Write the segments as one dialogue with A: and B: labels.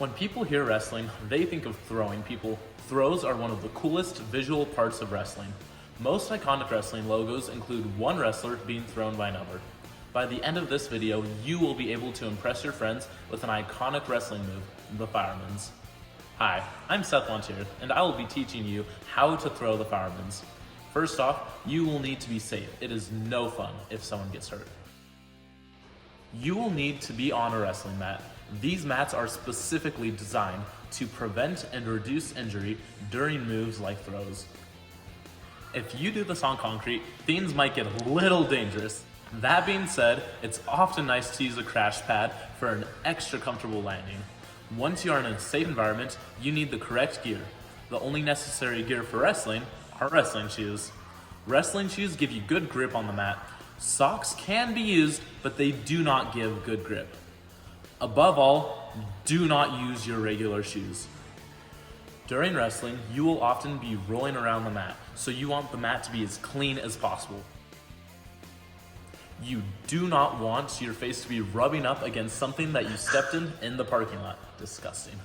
A: When people hear wrestling, they think of throwing people. Throws are one of the coolest visual parts of wrestling. Most iconic wrestling logos include one wrestler being thrown by another. By the end of this video, you will be able to impress your friends with an iconic wrestling move, the firemans. Hi, I'm Seth Montier, and I will be teaching you how to throw the firemans. First off, you will need to be safe. It is no fun if someone gets hurt. You will need to be on a wrestling mat. These mats are specifically designed to prevent and reduce injury during moves like throws. If you do this on concrete, things might get a little dangerous. That being said, it's often nice to use a crash pad for an extra comfortable landing. Once you are in a safe environment, you need the correct gear. The only necessary gear for wrestling are wrestling shoes. Wrestling shoes give you good grip on the mat. Socks can be used, but they do not give good grip. Above all, do not use your regular shoes. During wrestling, you will often be rolling around the mat, so you want the mat to be as clean as possible. You do not want your face to be rubbing up against something that you stepped in the parking lot. Disgusting.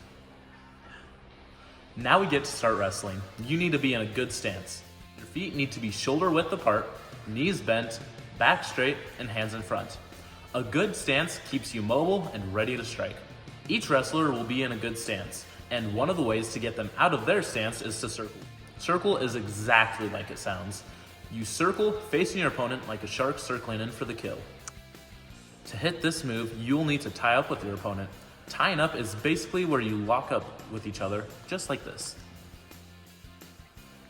A: Now we get to start wrestling. You need to be in a good stance. Your feet need to be shoulder width apart, knees bent, back straight, and hands in front. A good stance keeps you mobile and ready to strike. Each wrestler will be in a good stance, and one of the ways to get them out of their stance is to circle. Circle is exactly like it sounds. You circle facing your opponent like a shark circling in for the kill. To hit this move, you'll need to tie up with your opponent. Tying up is basically where you lock up with each other, just like this.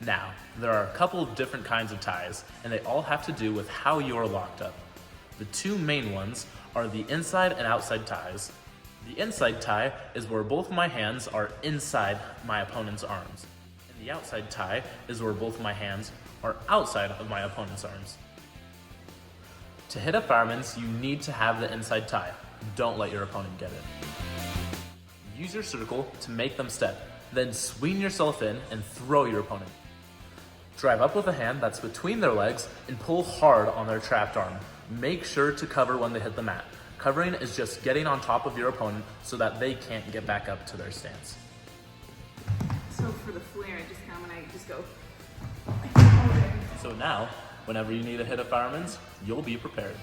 A: Now, there are a couple of different kinds of ties, and they all have to do with how you are locked up. The two main ones are the inside and outside ties. The inside tie is where both my hands are inside my opponent's arms. And the outside tie is where both my hands are outside of my opponent's arms. To hit a fireman's, you need to have the inside tie. Don't let your opponent get it. Use your circle to make them step, then swing yourself in and throw your opponent. Drive up with a hand that's between their legs and pull hard on their trapped arm. Make sure to cover when they hit the mat. Covering is just getting on top of your opponent so that they can't get back up to their stance.
B: So for the flare, I just come and I just go.
A: So now, whenever you need to hit a fireman's, you'll be prepared.